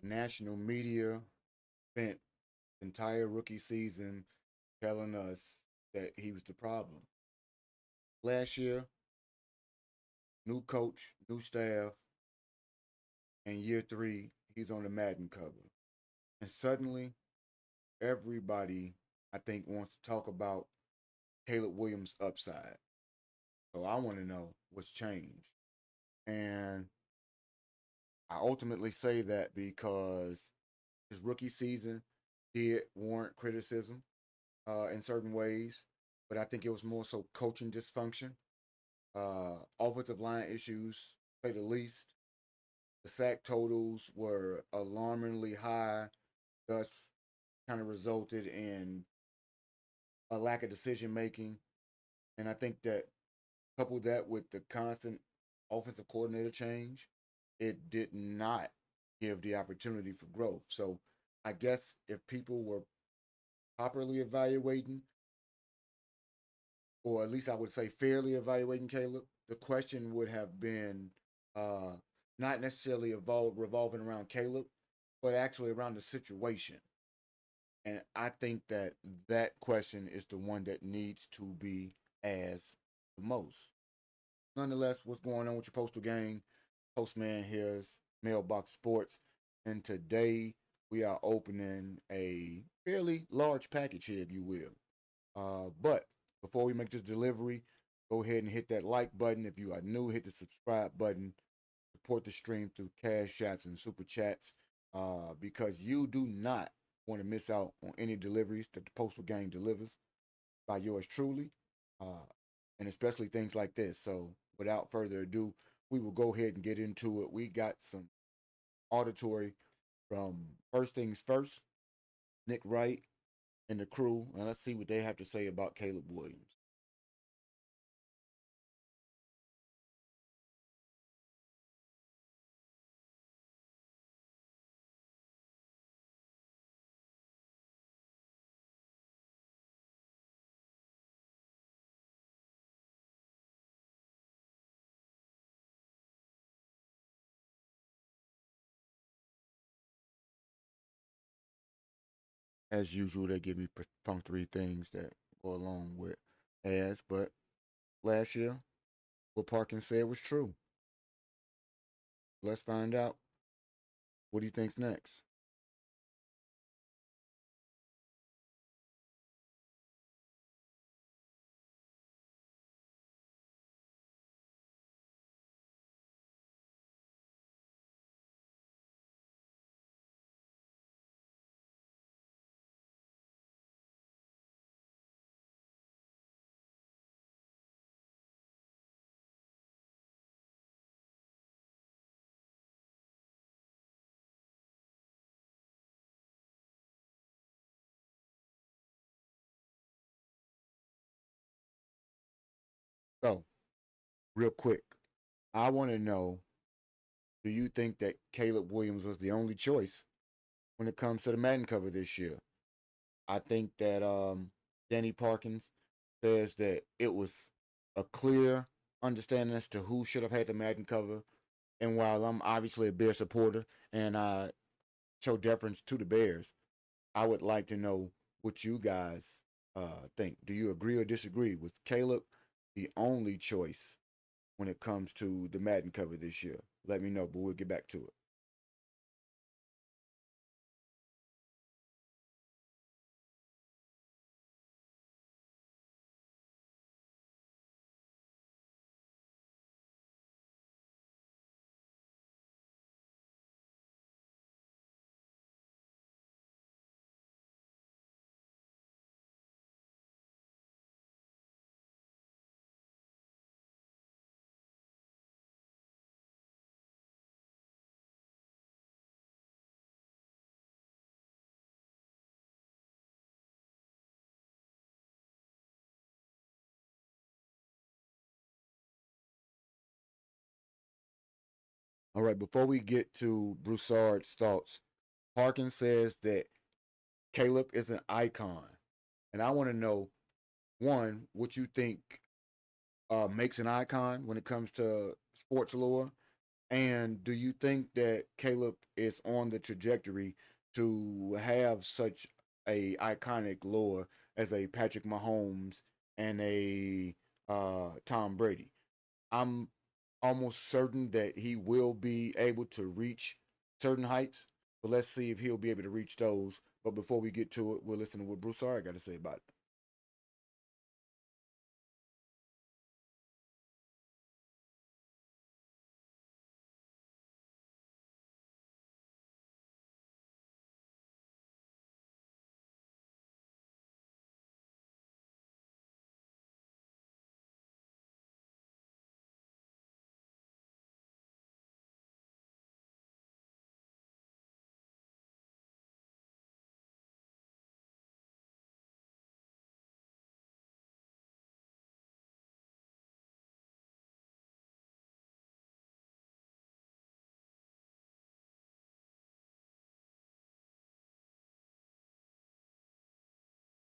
The national media spent the entire rookie season telling us that he was the problem. Last year, new coach, new staff, and year three, he's on the Madden cover. And suddenly, everybody, I think, wants to talk about Caleb Williams' upside. So I want to know what's changed. And I ultimately say that because his rookie season did warrant criticism in certain ways, but I think it was more so coaching dysfunction, offensive line issues, to say the least. The sack totals were alarmingly high, thus kind of resulted in a lack of decision making. And I think that coupled that with the constant offensive coordinator change, it did not give the opportunity for growth. So I guess if people were properly evaluating, or at least I would say fairly evaluating Caleb, the question would have been uh, not necessarily revolving around Caleb, but actually around the situation. And I think that that question is the one that needs to be asked the most. Nonetheless, what's going on with your postal gang? Postman here's Mailbox Sports, and today we are opening a fairly large package here, if you will. But before we make this delivery, go ahead and hit that like button. If you are new, hit the subscribe button. Support the stream through cash apps and super chats because you do not want to miss out on any deliveries that the Postal Gang delivers by yours truly, uh, and especially things like this. So, without further ado, we will go ahead and get into it. We got some auditory from First Things First, Nick Wright, and the crew, and let's see what they have to say about Caleb Williams. As usual, they give me perfunctory things that go along with as, but last year, what Parkins said was true. Let's find out what he thinks next. So, real quick, I want to know, do you think that Caleb Williams was the only choice when it comes to the Madden cover this year? I think that Danny Parkins says that it was a clear understanding as to who should have had the Madden cover. And while I'm obviously a Bear supporter and I show deference to the Bears, I would like to know what you guys think. Do you agree or disagree with Caleb the only choice when it comes to the Madden cover this year? Let me know, but we'll get back to it. All right, before we get to Broussard's thoughts, Parkins says that Caleb is an icon. And I want to know, one, what you think makes an icon when it comes to sports lore, And do you think that Caleb is on the trajectory to have such a iconic lore as a Patrick Mahomes and a Tom Brady? I'm almost certain that he will be able to reach certain heights, but let's see if he'll be able to reach those. But before we get to it, we'll listen to what Bruce Ari got to say about it.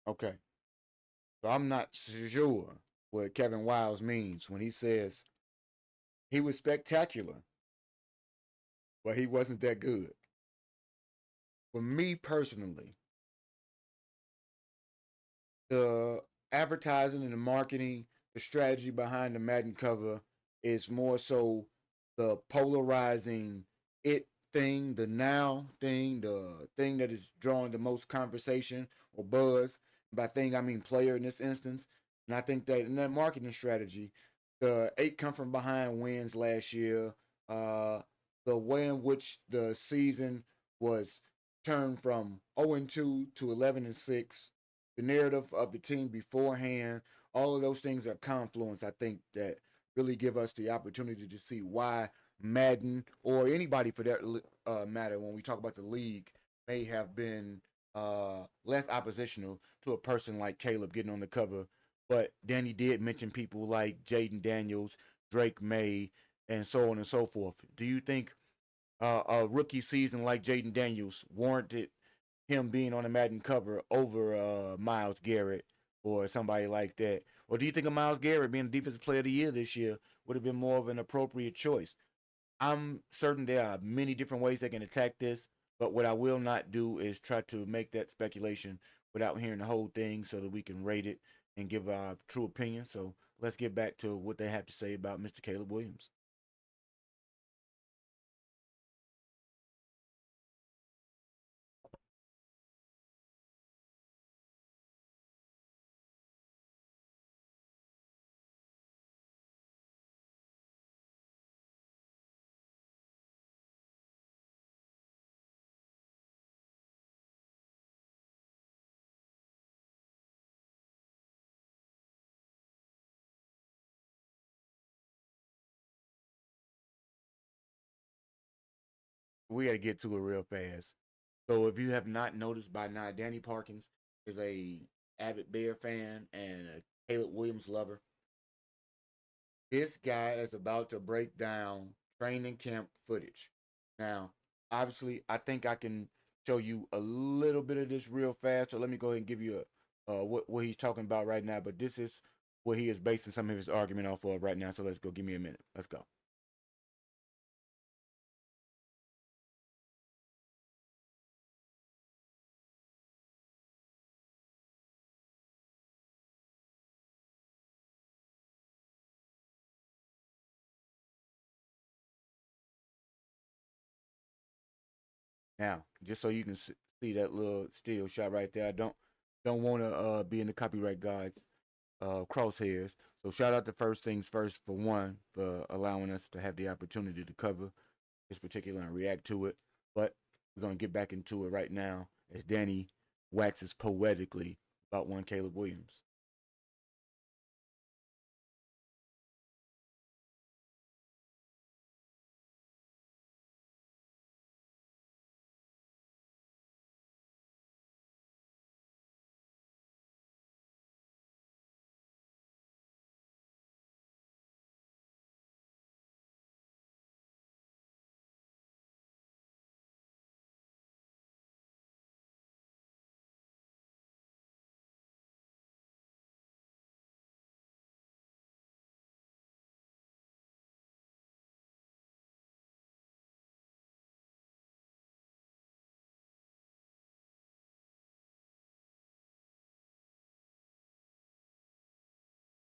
Okay, so I'm not sure what Kevin Wiles means when he says he was spectacular, but he wasn't that good. For me personally, the advertising and the marketing, the strategy behind the Madden cover is more so the polarizing it thing, the now thing, the thing that is drawing the most conversation or buzz. By thing, I mean player in this instance. And I think that in that marketing strategy, the eight come from behind wins last year, uh, the way in which the season was turned from 0-2 to 11-6, the narrative of the team beforehand, all of those things are confluence, I think, that really give us the opportunity to see why Madden or anybody for that matter, when we talk about the league, may have been less oppositional to a person like Caleb getting on the cover. But Danny did mention people like Jaden Daniels, Drake May, and so on and so forth. Do you think a rookie season like Jaden Daniels warranted him being on the Madden cover over Miles Garrett or somebody like that? Or do you think of Miles Garrett being the defensive player of the year this year would have been more of an appropriate choice? I'm certain there are many different ways they can attack this, but what I will not do is try to make that speculation without hearing the whole thing so that we can rate it and give our true opinion. So let's get back to what they have to say about Mr. Caleb Williams. We got to get to it real fast. So if you have not noticed by now, Danny Parkins is a avid Bear fan and a Caleb Williams lover. This guy is about to break down training camp footage. Now, obviously, I think I can show you a little bit of this real fast. So let me go ahead and give you what he's talking about right now. But this is what he is basing some of his argument off of right now. So let's go. Give me a minute. Let's go. Now, just so you can see that little still shot right there, I don't want to be in the copyright guys crosshairs. So shout out to First Things First for one for allowing us to have the opportunity to cover this particular and react to it. But we're gonna get back into it right now as Danny waxes poetically about one Caleb Williams.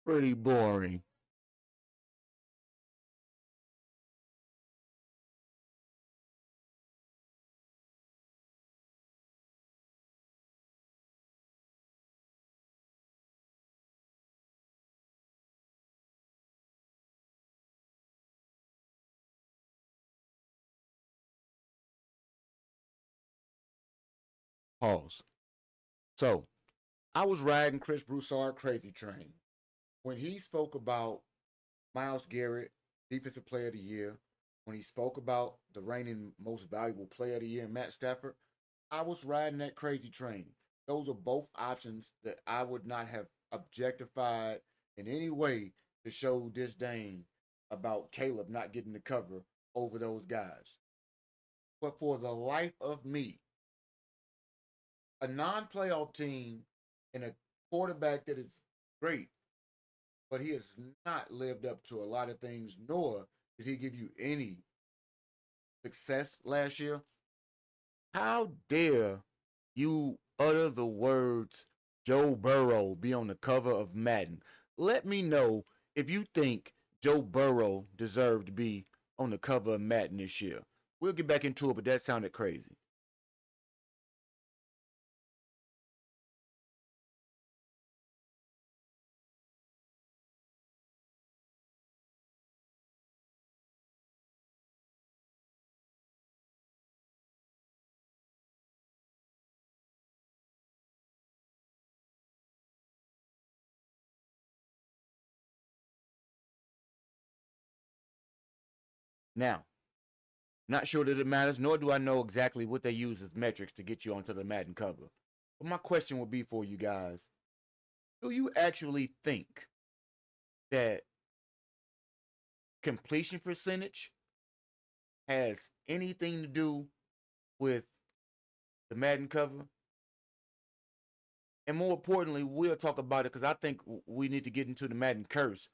Pretty boring. Pause. So I was riding Chris Broussard crazy train when he spoke about Miles Garrett, Defensive Player of the Year, when he spoke about the reigning most valuable player of the year, Matt Stafford. I was riding that crazy train. Those are both options that I would not have objectified in any way to show disdain about Caleb not getting the cover over those guys. But for the life of me, a non playoff team and a quarterback that is great, but he has not lived up to a lot of things, nor did he give you any success last year. How dare you utter the words Joe Burrow be on the cover of Madden? Let me know if you think Joe Burrow deserved to be on the cover of Madden this year. We'll get back into it, but that sounded crazy. Now, not sure that it matters, nor do I know exactly what they use as metrics to get you onto the Madden cover. But my question would be for you guys: do you actually think that completion percentage has anything to do with the Madden cover? And more importantly, we'll talk about it because I think we need to get into the Madden curse.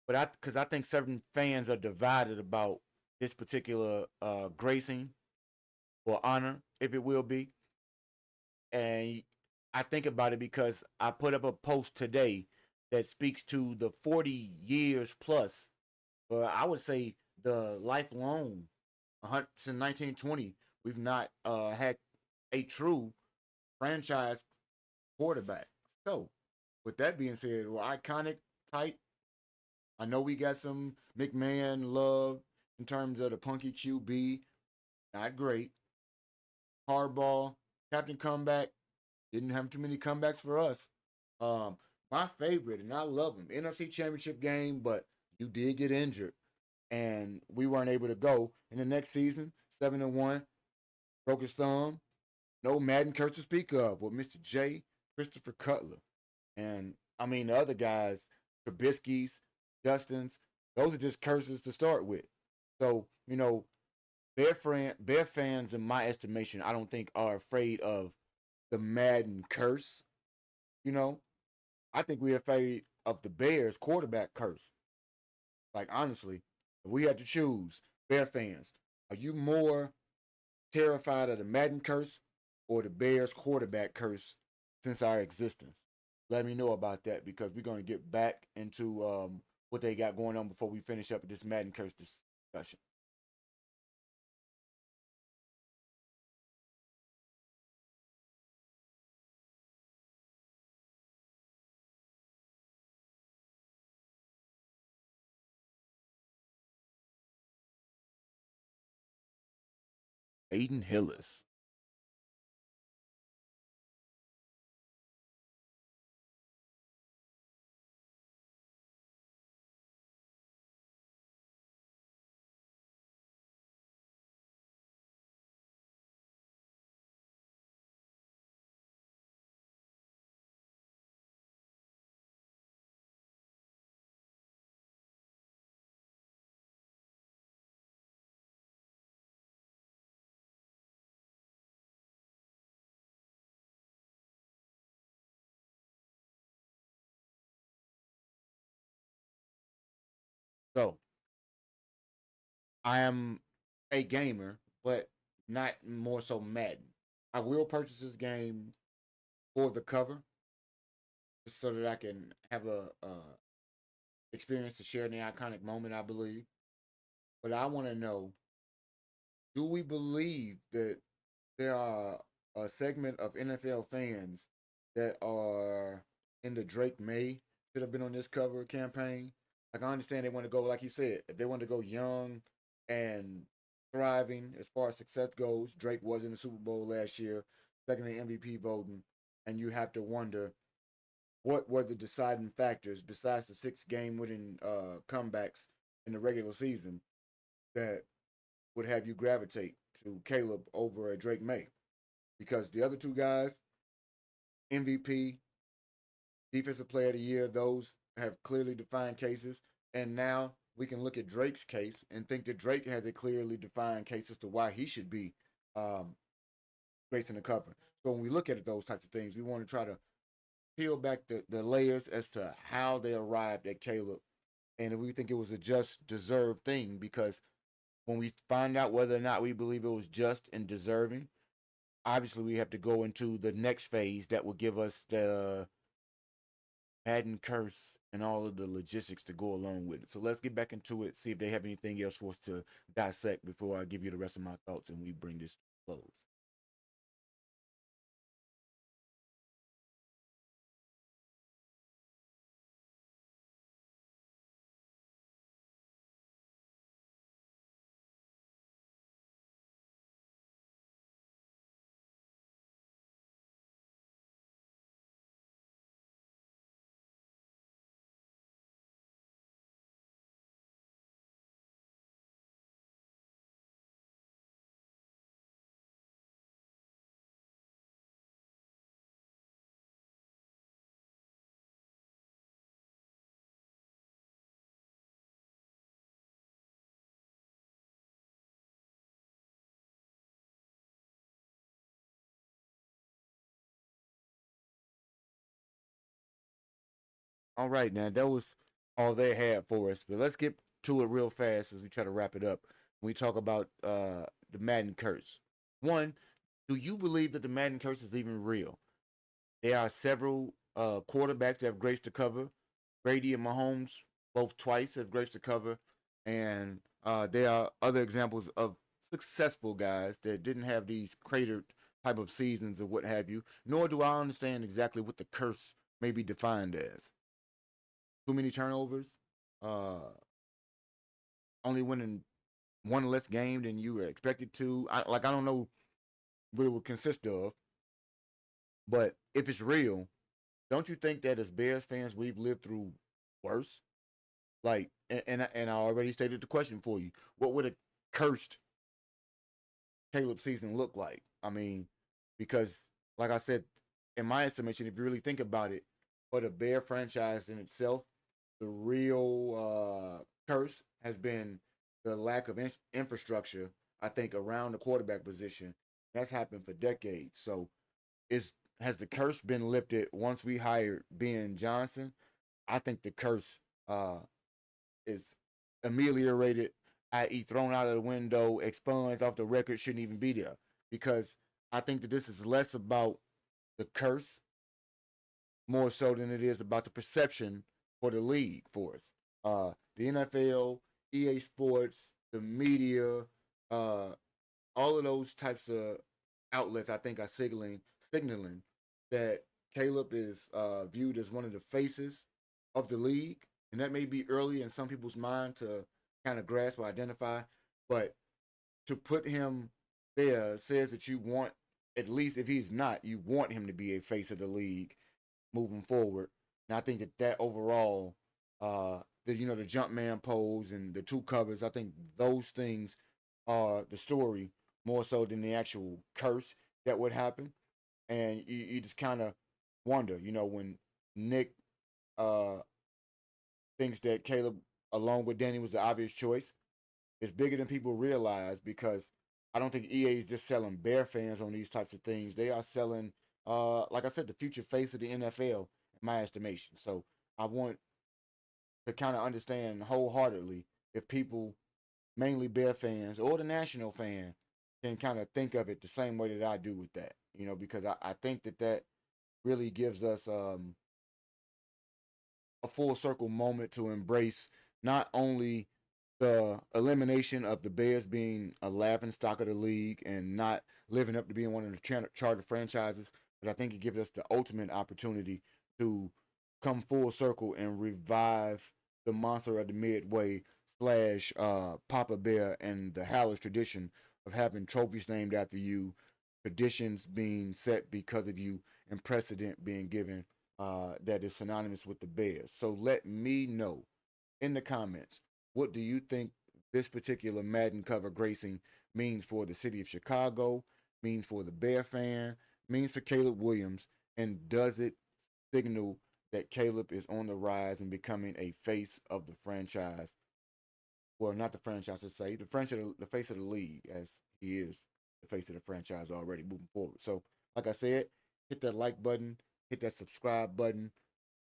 But I think certain fans are divided about this particular gracing or honor, if it will be. And I think about it because I put up a post today that speaks to the 40 years plus, I would say the lifelong, since 1920, we've not had a true franchise quarterback. So, with that being said, well, iconic type, I know we got some McMahon love in terms of the punky QB, not great. Hardball, Captain Comeback, didn't have too many comebacks for us. Um, my favorite, and I love him, NFC Championship game, but you did get injured, and we weren't able to go. In the next season, 7-1, broke his thumb. No Madden curse to speak of with Mr. J. Christopher Cutler. And I mean, the other guys, Trubisky's, Justin's, those are just curses to start with. So, Bear fans, in my estimation, I don't think are afraid of the Madden curse. You know, I think we're afraid of the Bears quarterback curse. Like, honestly, if we had to choose, Bear fans, are you more terrified of the Madden curse or the Bears quarterback curse since our existence? Let me know about that because we're going to get back into what they got going on before we finish up with this Madden curse discussion. Aiden Hillis. So, I am a gamer, but not more so Madden. I will purchase this game for the cover, just so that I can have a experience to share in the iconic moment, I believe. But I want to know, do we believe that there are a segment of NFL fans that are in the Drake May should have been on this cover campaign? Like, I understand they want to go, like you said, if they want to go young and thriving as far as success goes. Drake was in the Super Bowl last year, second in MVP voting, and you have to wonder what were the deciding factors besides the 6 game winning comebacks in the regular season that would have you gravitate to Caleb over a Drake May? Because the other two guys, MVP, Defensive Player of the Year, those have clearly defined cases. And now we can look at Drake's case and think that Drake has a clearly defined case as to why he should be um, gracing the cover. So when we look at those types of things, we want to try to peel back the layers as to how they arrived at Caleb. And we think it was a just deserved thing, because when we find out whether or not we believe it was just and deserving, obviously we have to go into the next phase that will give us the Madden curse and all of the logistics to go along with it. So let's get back into it, see if they have anything else for us to dissect before I give you the rest of my thoughts and we bring this to a close. All right, now that was all they had for us, but let's get to it real fast as we try to wrap it up. When we talk about the Madden curse, one, do you believe that the Madden curse is even real? There are several quarterbacks that have graced the cover. Brady and Mahomes both twice have graced the cover, and there are other examples of successful guys that didn't have these cratered type of seasons or what have you. Nor do I understand exactly what the curse may be defined as. Too many turnovers, uh, only winning one less game than you were expected to. I don't know what it would consist of, but if it's real, don't you think that as Bears fans we've lived through worse? Like, and I already stated the question for you. What would a cursed Caleb season look like? I mean, because like I said, in my estimation, if you really think about it, for the Bear franchise in itself, the real curse has been the lack of infrastructure. I think around the quarterback position, that's happened for decades. So, is has the curse been lifted once we hired Ben Johnson? I think the curse is ameliorated, i.e., thrown out of the window, expunged off the record, shouldn't even be there. Because I think that this is less about the curse more so than it is about the perception for the league for us. The NFL, EA Sports, the media, uh, all of those types of outlets, I think, are signaling that Caleb is viewed as one of the faces of the league, and that may be early in some people's mind to kind of grasp or identify, but to put him there says that you want, at least if he's not, you want him to be a face of the league moving forward. And I think that overall, the jump man pose and the two covers, I think those things are the story more so than the actual curse that would happen. And you just kind of wonder, when Nick uh, thinks that Caleb, along with Danny, was the obvious choice. It's bigger than people realize, because I don't think EA is just selling Bear fans on these types of things. They are selling, like I said, the future face of the NFL, in my estimation. So I want to kind of understand wholeheartedly if people, mainly Bear fans or the national fan, can kind of think of it the same way that I do with that. Because I think that really gives us a full circle moment to embrace not only the elimination of the Bears being a laughing stock of the league and not living up to being one of the charter franchises, but I think it gives us the ultimate opportunity to come full circle and revive the monster of the Midway slash Papa Bear and the Howler's tradition of having trophies named after you, traditions being set because of you, and precedent being given that is synonymous with the Bears. So let me know in the comments, what do you think this particular Madden cover gracing means for the city of Chicago, means for the Bear fan, means for Caleb Williams, and does it signal that Caleb is on the rise and becoming a face of the franchise? Well, not the franchise to say, the face of the league, as he is the face of the franchise already moving forward. So, like I said, hit that like button, hit that subscribe button,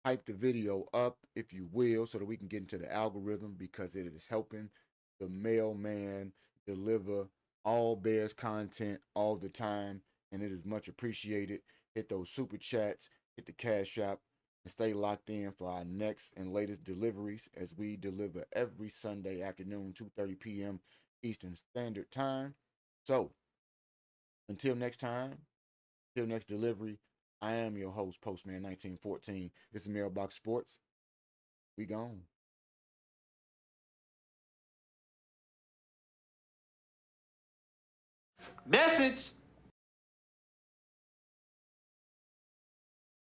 hype the video up, if you will, so that we can get into the algorithm because it is helping the mailman deliver all Bears content all the time, and it is much appreciated. Hit those super chats, hit the cash app, and stay locked in for our next and latest deliveries as we deliver every Sunday afternoon, 2:30 p.m. Eastern Standard Time. So, until next time, till next delivery, I am your host, Postman 1914. This is Mailbox Sports. We gone. Message.